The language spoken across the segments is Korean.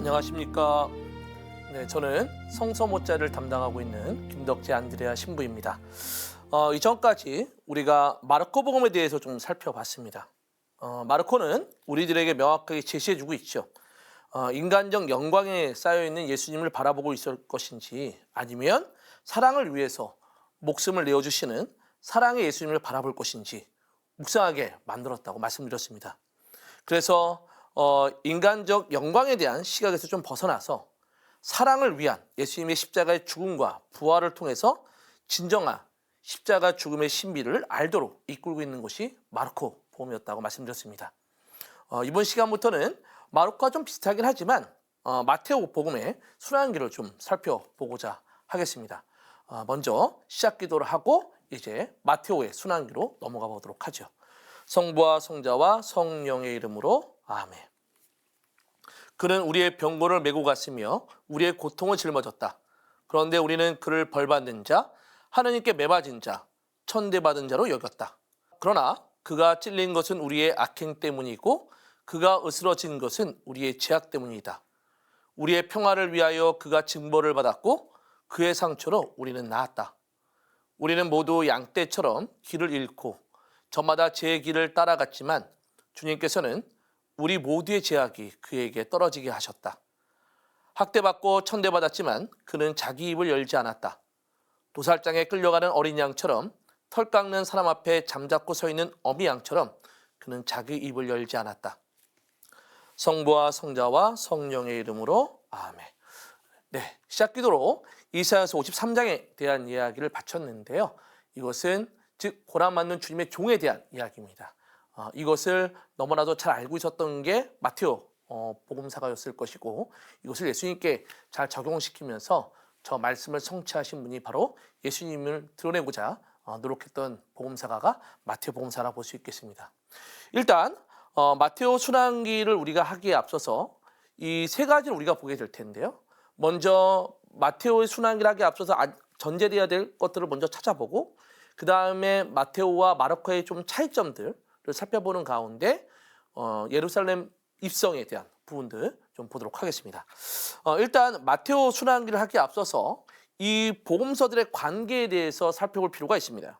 안녕하십니까. 네, 저는 성서모자를 담당하고 있는 김덕재 안드레아 신부입니다. 이전까지 우리가 마르코 복음에 대해서 좀 살펴봤습니다. 마르코는 우리들에게 명확하게 제시해주고 있죠. 인간적 영광에 쌓여있는 예수님을 바라보고 있을 것인지, 아니면 사랑을 위해서 목숨을 내어주시는 사랑의 예수님을 바라볼 것인지 묵상하게 만들었다고 말씀드렸습니다. 그래서 인간적 영광에 대한 시각에서 좀 벗어나서 사랑을 위한 예수님의 십자가의 죽음과 부활을 통해서 진정한 십자가 죽음의 신비를 알도록 이끌고 있는 것이 마르코 복음이었다고 말씀드렸습니다. 이번 시간부터는 마르코와 좀 비슷하긴 하지만 마테오 복음의 순환기를 좀 살펴보고자 하겠습니다. 먼저 시작 기도를 하고 이제 마테오의 순환기로 넘어가 보도록 하죠. 성부와 성자와 성령의 이름으로 아멘. 그는 우리의 병고를 메고 갔으며 우리의 고통을 짊어졌다. 그런데 우리는 그를 벌받는 자, 하느님께 매맞은 자, 천대받은 자로 여겼다. 그러나 그가 찔린 것은 우리의 악행 때문이고 그가 으스러진 것은 우리의 죄악 때문이다. 우리의 평화를 위하여 그가 징벌을 받았고 그의 상처로 우리는 나았다. 우리는 모두 양떼처럼 길을 잃고 저마다 제 길을 따라갔지만 주님께서는 우리 모두의 죄악이 그에게 떨어지게 하셨다. 학대받고 천대받았지만 그는 자기 입을 열지 않았다. 도살장에 끌려가는 어린 양처럼 털 깎는 사람 앞에 잠자코 서 있는 어미 양처럼 그는 자기 입을 열지 않았다. 성부와 성자와 성령의 이름으로 아멘. 네, 시작 기도로 이사야서 53장에 대한 이야기를 바쳤는데요. 이것은 즉 고난 받는 주님의 종에 대한 이야기입니다. 이것을 너무나도 잘 알고 있었던 게 마테오 복음사가였을 것이고, 이것을 예수님께 잘 적용시키면서 저 말씀을 성취하신 분이 바로 예수님을 드러내고자 노력했던 복음사가가 마테오 복음사라 볼 수 있겠습니다. 일단 마테오 순환기를 우리가 하기에 앞서서 이 세 가지를 우리가 보게 될 텐데요. 먼저 마테오의 순환기를 하기에 앞서서 전제되어야 될 것들을 먼저 찾아보고, 그 다음에 마테오와 마르코의 좀 차이점들을 살펴보는 가운데 예루살렘 입성에 대한 부분들 좀 보도록 하겠습니다. 일단 마테오 순환기를 하기에 앞서서 이 복음서들의 관계에 대해서 살펴볼 필요가 있습니다.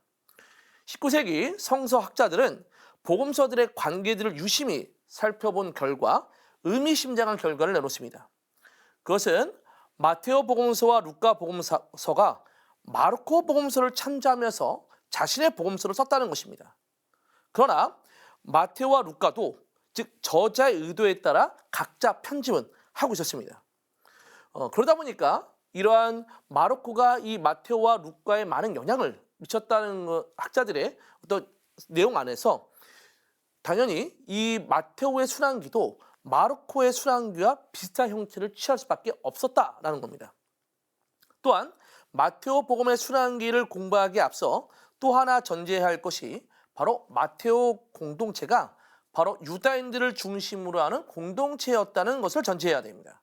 19세기 성서학자들은 복음서들의 관계들을 유심히 살펴본 결과 의미심장한 결과를 내놓습니다. 그것은 마테오 복음서와 루카 복음서가 마르코 복음서를 참조하면서 자신의 복음서를 썼다는 것입니다. 그러나 마테오와 루카도 즉 저자의 의도에 따라 각자 편집은 하고 있었습니다. 그러다 보니까 이러한 마르코가 이 마테오와 루카에 많은 영향을 미쳤다는 학자들의 어떤 내용 안에서 당연히 이 마테오의 순환기도 마르코의 순환기와 비슷한 형태를 취할 수밖에 없었다라는 겁니다. 또한 마테오 복음의 순환기를 공부하기에 앞서 또 하나 전제해야 할 것이 바로 마테오 공동체가 바로 유다인들을 중심으로 하는 공동체였다는 것을 전제해야 됩니다.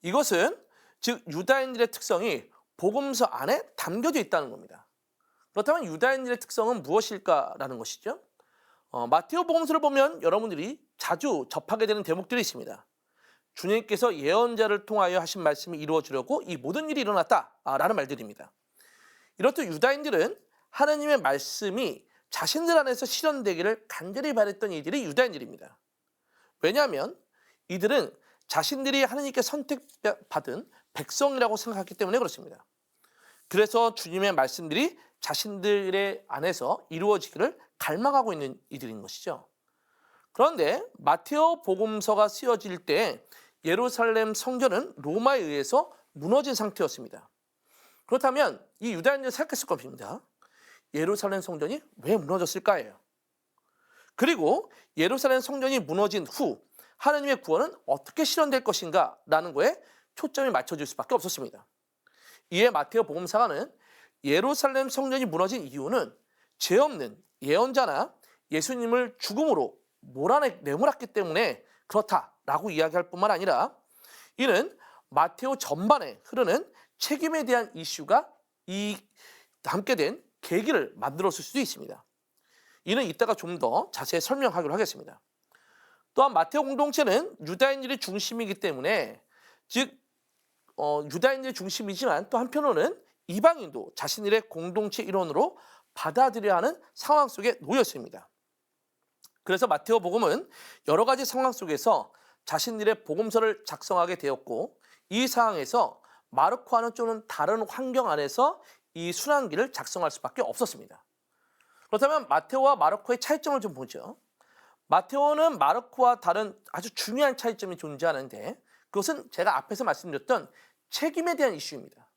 이것은 즉 유다인들의 특성이 복음서 안에 담겨져 있다는 겁니다. 그렇다면 유다인들의 특성은 무엇일까라는 것이죠. 마테오 복음서를 보면 여러분들이 자주 접하게 되는 대목들이 있습니다. 주님께서 예언자를 통하여 하신 말씀이 이루어지려고 이 모든 일이 일어났다라는 말들입니다. 이렇듯 유다인들은 하나님의 말씀이 자신들 안에서 실현되기를 간절히 바랬던 이들이 유다인들입니다. 왜냐하면 이들은 자신들이 하나님께 선택받은 백성이라고 생각했기 때문에 그렇습니다. 그래서 주님의 말씀들이 자신들의 안에서 이루어지기를 갈망하고 있는 이들인 것이죠. 그런데 마테오 복음서가 쓰여질 때 예루살렘 성전은 로마에 의해서 무너진 상태였습니다. 그렇다면 이 유다인들이 생각했을 겁니다. 예루살렘 성전이 왜 무너졌을까요? 그리고 예루살렘 성전이 무너진 후 하나님의 구원은 어떻게 실현될 것인가 라는 거에 초점이 맞춰질 수밖에 없었습니다. 이에 마테오 복음사가는 예루살렘 성전이 무너진 이유는 죄 없는 예언자나 예수님을 죽음으로 내몰았기 때문에 그렇다라고 이야기할 뿐만 아니라, 이는 마테오 전반에 흐르는 책임에 대한 이슈가 함께 된 계기를 만들었을 수도 있습니다. 이는 이따가 좀 더 자세히 설명하기로 하겠습니다. 또한 마테오 공동체는 유다인들이 중심이기 때문에 즉 유다인들이 중심이지만 또 한편으로는 이방인도 자신들의 공동체 일원으로 받아들여야 하는 상황 속에 놓여 있습니다. 그래서 마테오 복음은 여러 가지 상황 속에서 자신들의 복음서를 작성하게 되었고 이 상황에서 마르코와는 좀 다른 환경 안에서 이 순환기를 작성할 수밖에 없었습니다. 그렇다면 마테오와 마르코의 차이점을 좀 보죠. 마테오는 마르코와 다른 아주 중요한 차이점이 존재하는데 그것은 제가 앞에서 말씀드렸던 책임에 대한 이슈입니다.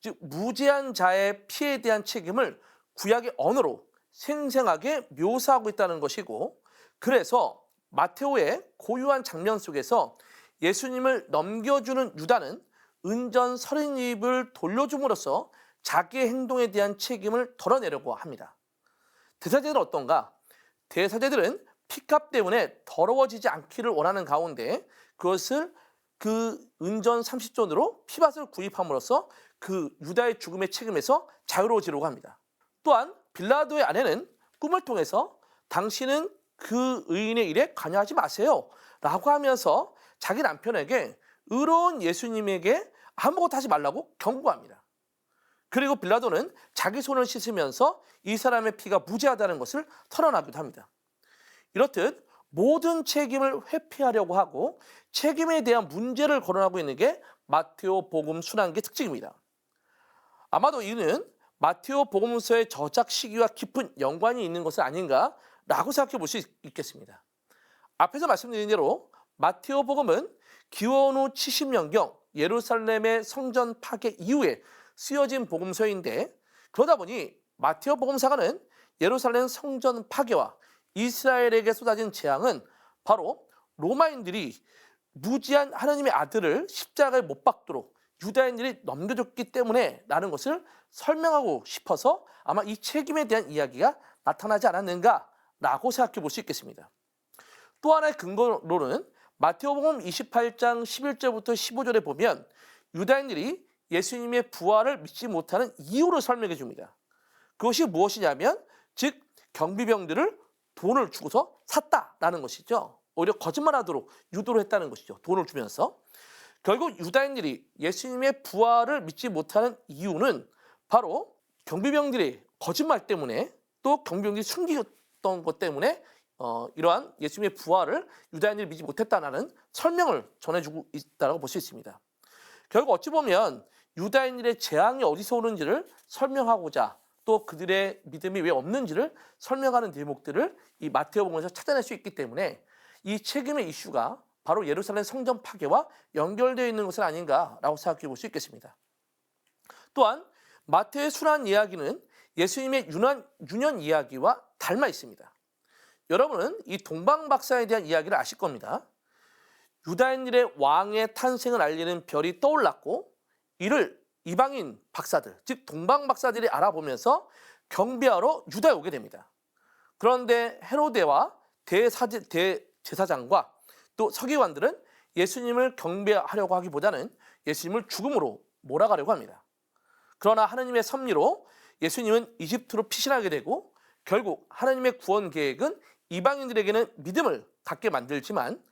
즉 무죄한 자의 피해에 대한 책임을 구약의 언어로 생생하게 묘사하고 있다는 것이고 그래서 마테오의 고유한 장면 속에서 예수님을 넘겨주는 유다는 은전 30입을 돌려줌으로써 자기의 행동에 대한 책임을 덜어내려고 합니다. 대사제들은 어떤가? 대사제들은 피값 때문에 더러워지지 않기를 원하는 가운데 그것을 그 은전 30전으로 피밭을 구입함으로써 그 유다의 죽음의 책임에서 자유로워지려고 합니다. 또한 빌라도의 아내는 꿈을 통해서 당신은 그 의인의 일에 관여하지 마세요 라고 하면서 자기 남편에게 의로운 예수님에게 아무것도 하지 말라고 경고합니다. 그리고 빌라도는 자기 손을 씻으면서 이 사람의 피가 무죄하다는 것을 털어놔기도 합니다. 이렇듯 모든 책임을 회피하려고 하고 책임에 대한 문제를 거론하고 있는 게 마테오 복음 순환기의 특징입니다. 아마도 이는 마테오 복음서의 저작 시기와 깊은 연관이 있는 것은 아닌가라고 생각해 볼 수 있겠습니다. 앞에서 말씀드린 대로 마테오 복음은 기원 후 70년경 예루살렘의 성전 파괴 이후에 쓰여진 복음서인데 그러다 보니 마테오 복음사가는 예루살렘 성전 파괴와 이스라엘에게 쏟아진 재앙은 바로 로마인들이 무지한 하나님의 아들을 십자가에 못 박도록 유다인들이 넘겨줬기 때문에 라는 것을 설명하고 싶어서 아마 이 책임에 대한 이야기가 나타나지 않았는가라고 생각해 볼 수 있겠습니다. 또 하나의 근거로는 마테오복음 28장 11절부터 15절에 보면 유다인들이 예수님의 부활을 믿지 못하는 이유를 설명해 줍니다. 그것이 무엇이냐면 즉 경비병들을 돈을 주고서 샀다라는 것이죠. 오히려 거짓말하도록 유도를 했다는 것이죠. 돈을 주면서. 결국 유다인들이 예수님의 부활을 믿지 못하는 이유는 바로 경비병들의 거짓말 때문에 또 경비병들이 숨기던 것 때문에 이러한 예수님의 부활을 유다인들이 믿지 못했다는 설명을 전해주고 있다고 볼 수 있습니다. 결국 어찌 보면 유다인들의 재앙이 어디서 오는지를 설명하고자 또 그들의 믿음이 왜 없는지를 설명하는 대목들을 이 마테오복음에서 찾아낼 수 있기 때문에 이 책임의 이슈가 바로 예루살렘 성전 파괴와 연결되어 있는 것은 아닌가라고 생각해 볼 수 있겠습니다. 또한 마태의 순환 이야기는 예수님의 유년 이야기와 닮아 있습니다. 여러분은 이 동방박사에 대한 이야기를 아실 겁니다. 유다인들의 왕의 탄생을 알리는 별이 떠올랐고 이를 이방인 박사들, 즉 동방박사들이 알아보면서 경배하러 유다에 오게 됩니다. 그런데 헤로데와 대제사장과 또 서기관들은 예수님을 경배하려고 하기보다는 예수님을 죽음으로 몰아가려고 합니다. 그러나 하나님의 섭리로 예수님은 이집트로 피신하게 되고 결국 하나님의 구원 계획은 이방인들에게는 믿음을 갖게 만들지만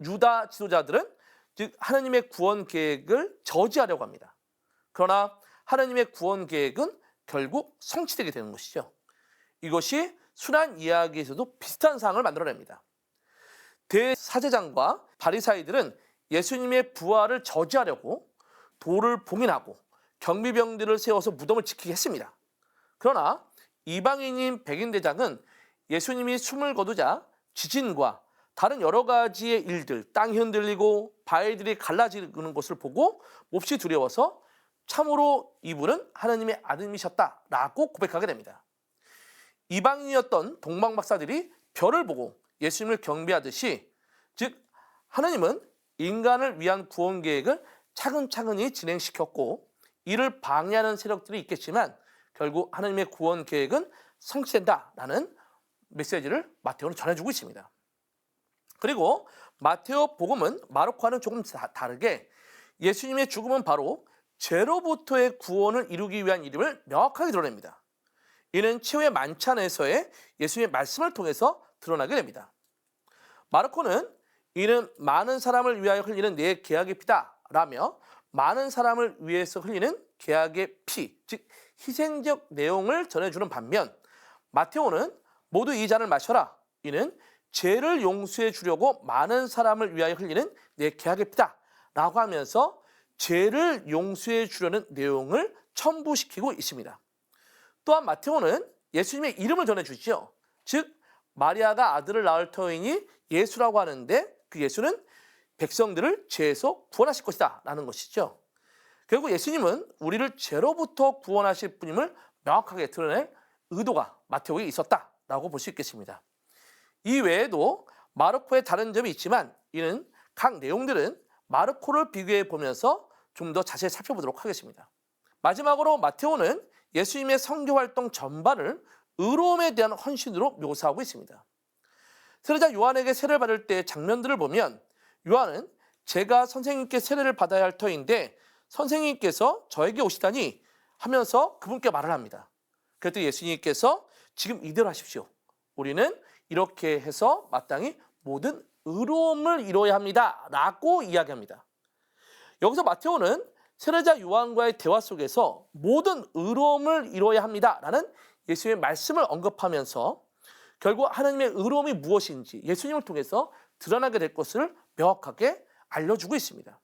유다 지도자들은 즉 하나님의 구원 계획을 저지하려고 합니다. 그러나 하나님의 구원 계획은 결국 성취되게 되는 것이죠. 이것이 순환 이야기에서도 비슷한 상황을 만들어냅니다. 대사제장과 바리사이들은 예수님의 부활을 저지하려고 돌을 봉인하고 경비병들을 세워서 무덤을 지키게 했습니다. 그러나 이방인인 백인대장은 예수님이 숨을 거두자 지진과 다른 여러 가지의 일들, 땅이 흔들리고 바위들이 갈라지는 것을 보고 몹시 두려워서 참으로 이분은 하나님의 아들이셨다라고 고백하게 됩니다. 이방인이었던 동방박사들이 별을 보고 예수님을 경배하듯이 즉 하나님은 인간을 위한 구원 계획을 차근차근히 진행시켰고 이를 방해하는 세력들이 있겠지만 결국 하나님의 구원 계획은 성취된다라는 메시지를 마테오는 전해주고 있습니다. 그리고 마테오 복음은 마르코와는 조금 다르게 예수님의 죽음은 바로 죄로부터의 구원을 이루기 위한 일임을 명확하게 드러냅니다. 이는 치유의 만찬에서의 예수님의 말씀을 통해서 드러나게 됩니다. 마르코는 이는 많은 사람을 위하여 흘리는 내 계약의 피다 라며 많은 사람을 위해서 흘리는 계약의 피, 즉 희생적 내용을 전해주는 반면 마테오는 모두 이 잔을 마셔라. 이는 죄를 용서해 주려고 많은 사람을 위하여 흘리는 내 계약의 피다 라고 하면서 죄를 용서해 주려는 내용을 첨부시키고 있습니다. 또한 마테오는 예수님의 이름을 전해주죠. 즉 마리아가 아들을 낳을 터이니 예수라고 하는데 그 예수는 백성들을 죄에서 구원하실 것이다 라는 것이죠. 결국 예수님은 우리를 죄로부터 구원하실 분임을 명확하게 드러낼 의도가 마테오에 있었다라고 볼 수 있겠습니다. 이 외에도 마르코의 다른 점이 있지만 이는 각 내용들은 마르코를 비교해 보면서 좀 더 자세히 살펴보도록 하겠습니다. 마지막으로 마테오는 예수님의 선교활동 전반을 의로움에 대한 헌신으로 묘사하고 있습니다. 세례자 요한에게 세례를 받을 때의 장면들을 보면 요한은 제가 선생님께 세례를 받아야 할 터인데 선생님께서 저에게 오시다니 하면서 그분께 말을 합니다. 그랬더니 예수님께서 지금 이대로 하십시오. 우리는 이렇게 해서 마땅히 모든 의로움을 이루어야 합니다 라고 이야기합니다. 여기서 마테오는 세례자 요한과의 대화 속에서 모든 의로움을 이루어야 합니다 라는 예수님의 말씀을 언급하면서 결국 하나님의 의로움이 무엇인지 예수님을 통해서 드러나게 될 것을 명확하게 알려주고 있습니다.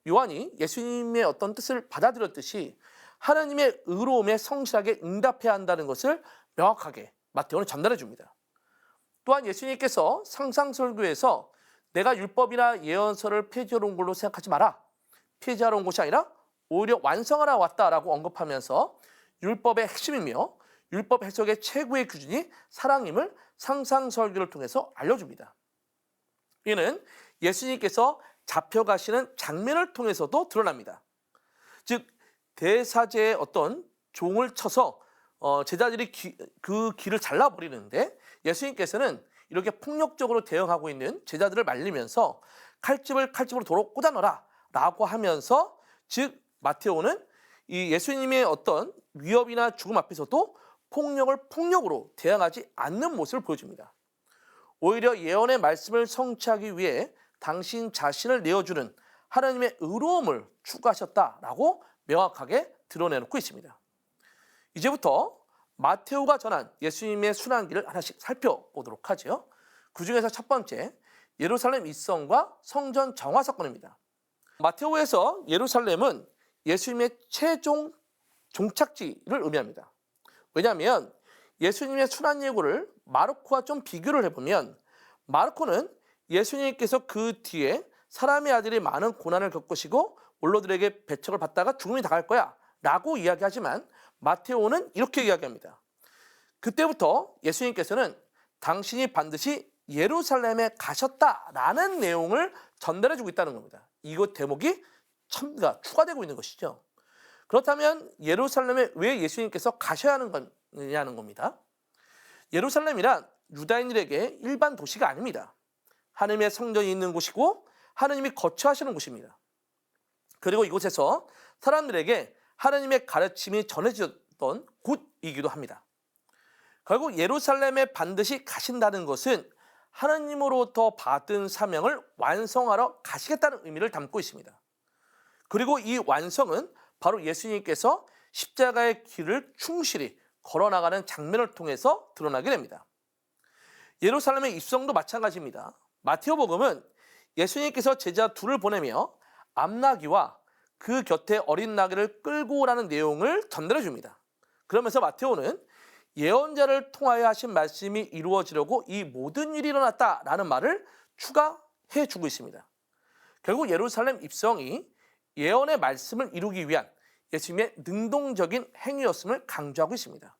요한이 예수님의 어떤 뜻을 받아들였듯이 하나님의 의로움에 성실하게 응답해야 한다는 것을 명확하게 마테오는 전달해 줍니다. 또한 예수님께서 상상설교에서 내가 율법이나 예언서를 폐지하러 온 걸로 생각하지 마라. 폐지하러 온 것이 아니라 오히려 완성하러 왔다라고 언급하면서 율법의 핵심이며 율법 해석의 최고의 기준이 사랑임을 상상설교를 통해서 알려줍니다. 이는 예수님께서 잡혀가시는 장면을 통해서도 드러납니다. 즉 대사제의 어떤 종을 쳐서 제자들이 그 길을 잘라버리는데 예수님께서는 이렇게 폭력적으로 대응하고 있는 제자들을 말리면서 칼집으로 도로 꽂아 넣어라 라고 하면서 즉 마테오는 이 예수님의 어떤 위협이나 죽음 앞에서도 폭력으로 대응하지 않는 모습을 보여줍니다. 오히려 예언의 말씀을 성취하기 위해 당신 자신을 내어주는 하나님의 의로움을 추구하셨다라고 명확하게 드러내놓고 있습니다. 이제부터 마테오가 전한 예수님의 순환기를 하나씩 살펴보도록 하죠. 그 중에서 첫 번째, 예루살렘 입성과 성전 정화 사건입니다. 마테오에서 예루살렘은 예수님의 최종 종착지를 의미합니다. 왜냐하면 예수님의 순환 예고를 마르코와 좀 비교를 해보면 마르코는 예수님께서 그 뒤에 사람의 아들이 많은 고난을 겪으시고 원로들에게 배척을 받다가 죽음이 당할 거야 라고 이야기하지만 마테오는 이렇게 이야기합니다. 그때부터 예수님께서는 당신이 반드시 예루살렘에 가셨다라는 내용을 전달해주고 있다는 겁니다. 이것 대목이 추가되고 있는 것이죠. 그렇다면 예루살렘에 왜 예수님께서 가셔야 하는 거냐는 겁니다. 예루살렘이란 유다인들에게 일반 도시가 아닙니다. 하나님의 성전이 있는 곳이고 하나님이 거처하시는 곳입니다. 그리고 이곳에서 사람들에게 하나님의 가르침이 전해졌던 곳이기도 합니다. 결국 예루살렘에 반드시 가신다는 것은 하나님으로부터 받은 사명을 완성하러 가시겠다는 의미를 담고 있습니다. 그리고 이 완성은 바로 예수님께서 십자가의 길을 충실히 걸어나가는 장면을 통해서 드러나게 됩니다. 예루살렘의 입성도 마찬가지입니다. 마태복음은 예수님께서 제자 둘을 보내며 암나귀와 그 곁에 어린 나귀를 끌고 오라는 내용을 전달해 줍니다. 그러면서 마테오는 예언자를 통하여 하신 말씀이 이루어지려고 이 모든 일이 일어났다라는 말을 추가해 주고 있습니다. 결국 예루살렘 입성이 예언의 말씀을 이루기 위한 예수님의 능동적인 행위였음을 강조하고 있습니다.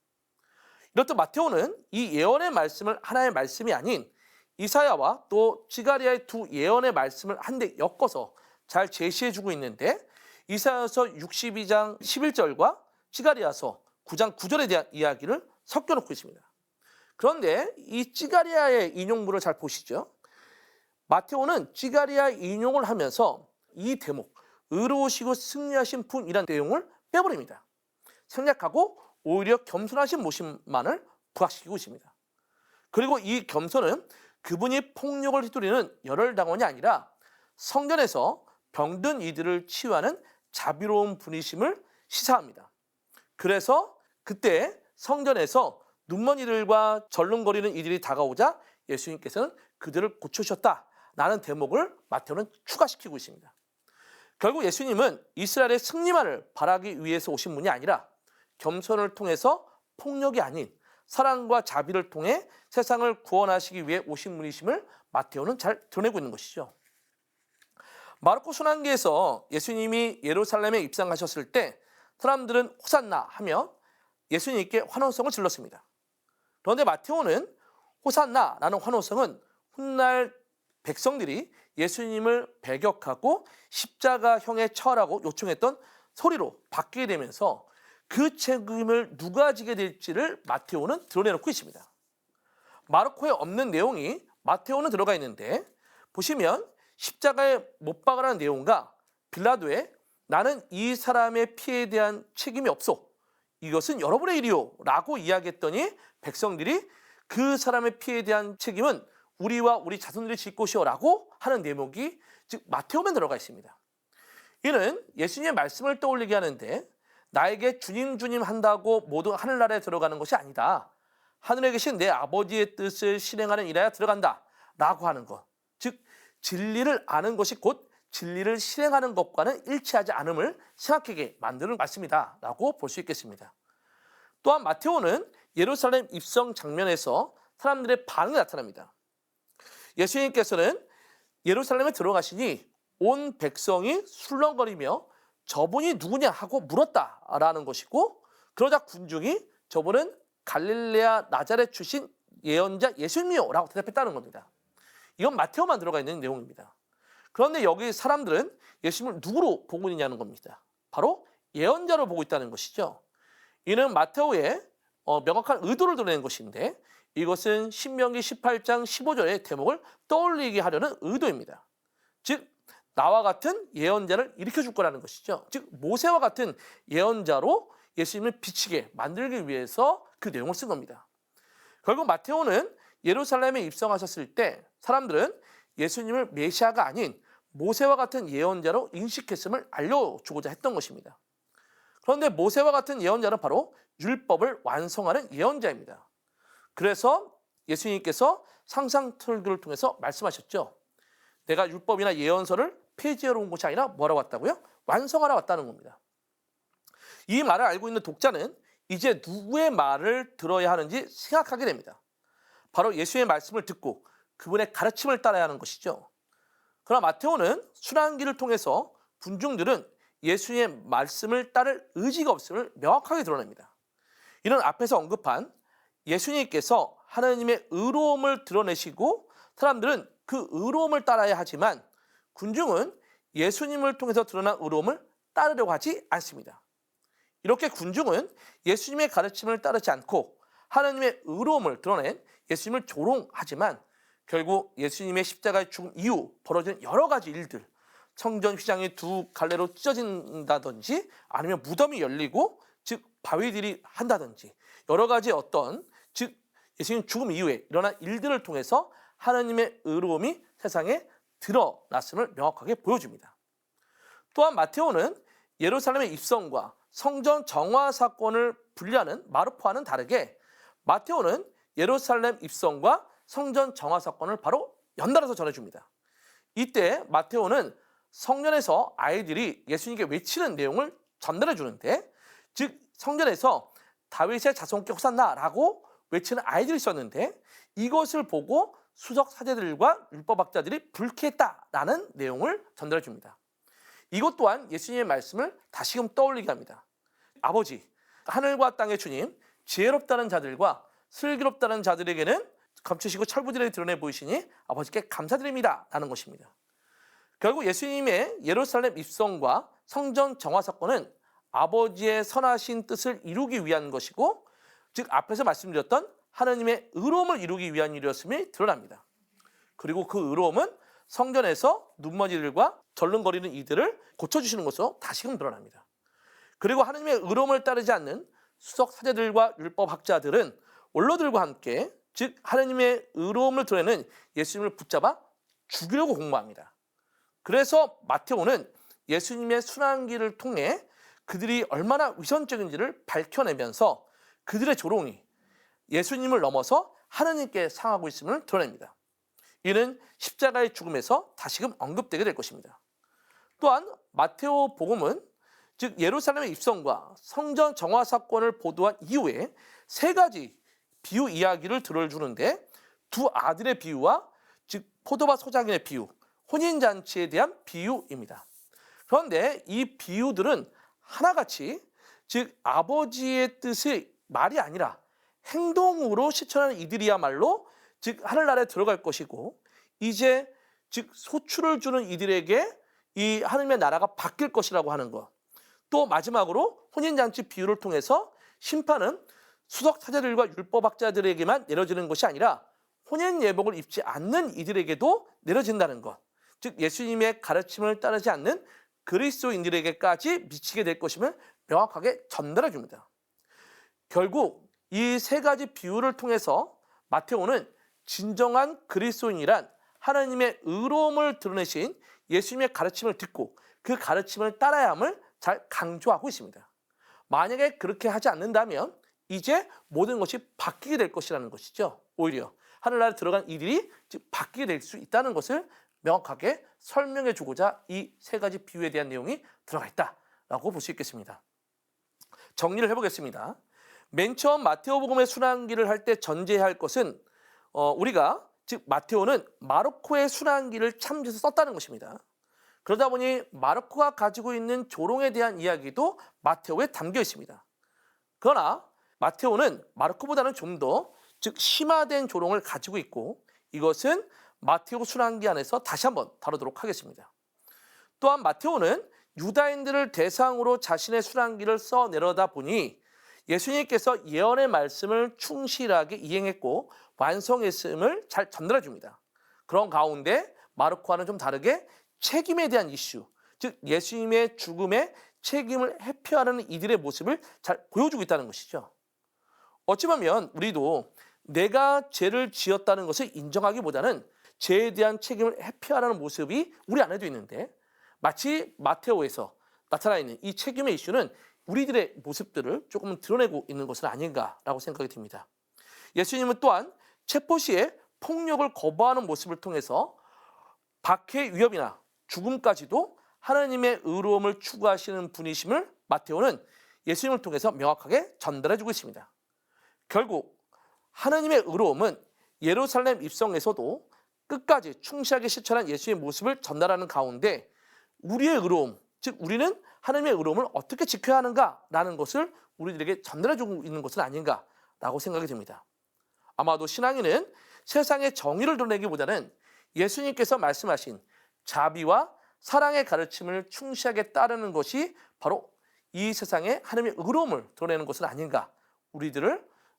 이렇듯 마테오는 이 예언의 말씀을 하나의 말씀이 아닌 이사야와 또 지가리아의 두 예언의 말씀을 한데 엮어서 잘 제시해주고 있는데 이사야서 62장 11절과 지가리아서 9장 9절에 대한 이야기를 섞여놓고 있습니다. 그런데 이 지가리아의 인용물을 잘 보시죠. 마테오는 지가리아 인용을 하면서 이 대목 의로우시고 승리하신 분이라는 내용을 빼버립니다. 생략하고 오히려 겸손하신 모습만을 부각시키고 있습니다. 그리고 이 겸손은 그분이 폭력을 휘두르는 열혈당원이 아니라 성전에서 병든 이들을 치유하는 자비로운 분이심을 시사합니다. 그래서 그때 성전에서 눈먼 이들과 절름거리는 이들이 다가오자 예수님께서는 그들을 고쳐주셨다라는 대목을 마태오는 추가시키고 있습니다. 결국 예수님은 이스라엘의 승리만을 바라기 위해서 오신 분이 아니라 겸손을 통해서 폭력이 아닌 사랑과 자비를 통해 세상을 구원하시기 위해 오신 분이심을 마태오는 잘 드러내고 있는 것이죠. 마르코 순환기에서 예수님이 예루살렘에 입성하셨을 때 사람들은 호산나 하며 예수님께 환호성을 질렀습니다. 그런데 마태오는 호산나라는 환호성은 훗날 백성들이 예수님을 배격하고 십자가형에 처하라고 요청했던 소리로 바뀌게 되면서 그 책임을 누가 지게 될지를 마태오는 드러내놓고 있습니다. 마르코에 없는 내용이 마태오는 들어가 있는데 보시면 십자가에 못 박으라는 내용과 빌라도의 나는 이 사람의 피해에 대한 책임이 없소. 이것은 여러분의 일이요 라고 이야기했더니 백성들이 그 사람의 피해에 대한 책임은 우리와 우리 자손들이 질 것이요 라고 하는 대목이 즉 마태오면 들어가 있습니다. 이는 예수님의 말씀을 떠올리게 하는데 나에게 주님 주님 한다고 모두 하늘나라에 들어가는 것이 아니다. 하늘에 계신 내 아버지의 뜻을 실행하는 일에야 들어간다 라고 하는 것. 즉 진리를 아는 것이 곧 진리를 실행하는 것과는 일치하지 않음을 생각하게 만드는 말씀이다 라고 볼 수 있겠습니다. 또한 마태오는 예루살렘 입성 장면에서 사람들의 반응이 나타납니다. 예수님께서는 예루살렘에 들어가시니 온 백성이 술렁거리며 저분이 누구냐 하고 물었다라는 것이고 그러자 군중이 저분은 갈릴레아 나자렛 출신 예언자 예수님이요 라고 대답했다는 겁니다. 이건 마태오만 들어가 있는 내용입니다. 그런데 여기 사람들은 예수님을 누구로 보고 있냐는 겁니다. 바로 예언자로 보고 있다는 것이죠. 이는 마태오의 명확한 의도를 드러내는 것인데 이것은 신명기 18장 15절의 대목을 떠올리게 하려는 의도입니다. 즉 나와 같은 예언자를 일으켜줄 거라는 것이죠. 즉 모세와 같은 예언자로 예수님을 비치게 만들기 위해서 그 내용을 쓴 겁니다. 결국 마태오는 예루살렘에 입성하셨을 때 사람들은 예수님을 메시아가 아닌 모세와 같은 예언자로 인식했음을 알려주고자 했던 것입니다. 그런데 모세와 같은 예언자는 바로 율법을 완성하는 예언자입니다. 그래서 예수님께서 상상설교를 통해서 말씀하셨죠. 내가 율법이나 예언서를 폐지하러 온 것이 아니라 뭐라고 왔다고요? 완성하러 왔다는 겁니다. 이 말을 알고 있는 독자는 이제 누구의 말을 들어야 하는지 생각하게 됩니다. 바로 예수의 말씀을 듣고 그분의 가르침을 따라야 하는 것이죠. 그러나 마태오는 순환기를 통해서 군중들은 예수의 말씀을 따를 의지가 없음을 명확하게 드러냅니다. 이는 앞에서 언급한 예수님께서 하나님의 의로움을 드러내시고 사람들은 그 의로움을 따라야 하지만 군중은 예수님을 통해서 드러난 의로움을 따르려고 하지 않습니다. 이렇게 군중은 예수님의 가르침을 따르지 않고 하나님의 의로움을 드러낸 예수님을 조롱하지만 결국 예수님의 십자가의 죽음 이후 벌어진 여러 가지 일들, 성전 휘장이 두 갈래로 찢어진다든지 아니면 무덤이 열리고 즉 바위들이 한다든지 여러 가지 어떤 즉 예수님 죽음 이후에 일어난 일들을 통해서 하나님의 의로움이 세상에 드러났음을 명확하게 보여줍니다. 또한 마태오는 예루살렘의 입성과 성전 정화 사건을 분리하는 마르코와는 다르게 마태오는 예루살렘 입성과 성전 정화 사건을 바로 연달아서 전해줍니다. 이때 마태오는 성전에서 아이들이 예수님께 외치는 내용을 전달해 주는데 즉 성전에서 다윗의 자손께 호산나라고 외치는 아이들이 있었는데 이것을 보고 수석 사제들과 율법학자들이 불쾌했다라는 내용을 전달해 줍니다. 이것 또한 예수님의 말씀을 다시금 떠올리게 합니다. 아버지, 하늘과 땅의 주님, 지혜롭다는 자들과 슬기롭다는 자들에게는 감추시고 철부지를 드러내 보이시니 아버지께 감사드립니다 라는 것입니다. 결국 예수님의 예루살렘 입성과 성전 정화 사건은 아버지의 선하신 뜻을 이루기 위한 것이고 즉 앞에서 말씀드렸던 하나님의 의로움을 이루기 위한 일이었음이 드러납니다. 그리고 그 의로움은 성전에서 눈먼이들과 절름거리는 이들을 고쳐주시는 것으로 다시금 드러납니다. 그리고 하나님의 의로움을 따르지 않는 수석 사제들과 율법학자들은 원로들과 함께 즉 하나님의 의로움을 드러내는 예수님을 붙잡아 죽이려고 공모합니다. 그래서 마테오는 예수님의 순환기를 통해 그들이 얼마나 위선적인지를 밝혀내면서 그들의 조롱이 예수님을 넘어서 하나님께 상하고 있음을 드러냅니다. 이는 십자가의 죽음에서 다시금 언급되게 될 것입니다. 또한 마테오 복음은 즉 예루살렘의 입성과 성전 정화 사건을 보도한 이후에 세 가지 비유 이야기를 들어주는데 두 아들의 비유와 즉 포도밭 소작인의 비유, 혼인잔치에 대한 비유입니다. 그런데 이 비유들은 하나같이 즉 아버지의 뜻의 말이 아니라 행동으로 실천하는 이들이야말로 즉 하늘나라에 들어갈 것이고 이제 즉 소출을 주는 이들에게 이 하늘의 나라가 바뀔 것이라고 하는 것. 또 마지막으로 혼인잔치 비유를 통해서 심판은 수석사제들과 율법학자들에게만 내려지는 것이 아니라 혼인 예복을 입지 않는 이들에게도 내려진다는 것. 즉 예수님의 가르침을 따르지 않는 그리스도인들에게까지 미치게 될 것임을 명확하게 전달해 줍니다. 결국 이 세 가지 비유를 통해서 마테오는 진정한 그리스도인이란 하나님의 의로움을 드러내신 예수님의 가르침을 듣고 그 가르침을 따라야 함을 잘 강조하고 있습니다. 만약에 그렇게 하지 않는다면 이제 모든 것이 바뀌게 될 것이라는 것이죠. 오히려 하늘나라에 들어간 이들이 바뀌게 될 수 있다는 것을 명확하게 설명해 주고자 이 세 가지 비유에 대한 내용이 들어가 있다라고 볼 수 있겠습니다. 정리를 해보겠습니다. 맨 처음 마테오복음의 순환기를 할 때 전제해야 할 것은 우리가 즉 마테오는 마르코의 순환기를 참조해서 썼다는 것입니다. 그러다 보니 마르코가 가지고 있는 조롱에 대한 이야기도 마테오에 담겨 있습니다. 그러나 마테오는 마르코보다는 좀 더 즉 심화된 조롱을 가지고 있고 이것은 마테오 순환기 안에서 다시 한번 다루도록 하겠습니다. 또한 마테오는 유다인들을 대상으로 자신의 순환기를 써 내려다 보니 예수님께서 예언의 말씀을 충실하게 이행했고 완성했음을 잘 전달해 줍니다. 그런 가운데 마르코와는 좀 다르게 책임에 대한 이슈, 즉 예수님의 죽음에 책임을 회피하려는 이들의 모습을 잘 보여주고 있다는 것이죠. 어찌 보면 우리도 내가 죄를 지었다는 것을 인정하기보다는 죄에 대한 책임을 회피하려는 모습이 우리 안에도 있는데 마치 마테오에서 나타나 있는 이 책임의 이슈는 우리들의 모습들을 조금 드러내고 있는 것은 아닌가라고 생각이 듭니다. 예수님은 또한 체포 시에 폭력을 거부하는 모습을 통해서 박해의 위협이나 죽음까지도 하나님의 의로움을 추구하시는 분이심을 마테오는 예수님을 통해서 명확하게 전달해주고 있습니다. 결국 하나님의 의로움은 예루살렘 입성에서도 끝까지 충실하게 실천한 예수의 모습을 전달하는 가운데 우리의 의로움, 즉 우리는 하나님의 의로움을 어떻게 지켜야 하는가라는 것을 우리들에게 전달해주고 있는 것은 아닌가라고 생각이 듭니다. 아마도 신앙인은 세상의 정의를 드러내기보다는 예수님께서 말씀하신 자비와 사랑의 가르침을 충실하게 따르는 것이 바로 이 세상에 하나님의 의로움을 드러내는 것은 아닌가.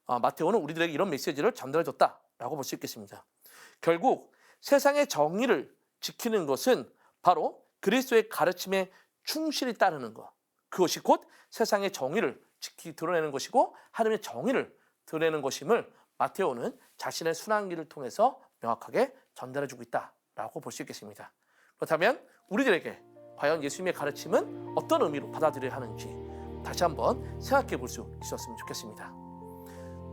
마테오는 우리들에게 이런 메시지를 전달해줬다라고 볼 수 있겠습니다. 결국 세상의 정의를 지키는 것은 바로 그리스도의 가르침에 충실히 따르는 것. 그것이 곧 세상의 정의를 드러내는 것이고 하나님의 정의를 드러내는 것임을 마테오는 자신의 순환기를 통해서 명확하게 전달해주고 있다라고 볼 수 있겠습니다. 그렇다면 우리들에게 과연 예수님의 가르침은 어떤 의미로 받아들여야 하는지 다시 한번 생각해 볼 수 있었으면 좋겠습니다.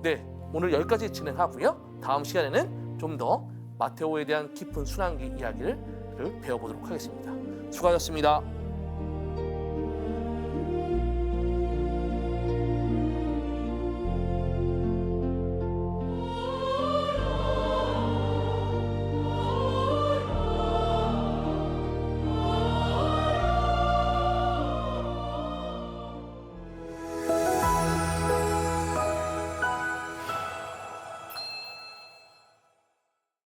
네, 오늘 여기까지 진행하고요. 다음 시간에는 좀 더 마테오에 대한 깊은 순환기 이야기를 배워보도록 하겠습니다. 수고하셨습니다.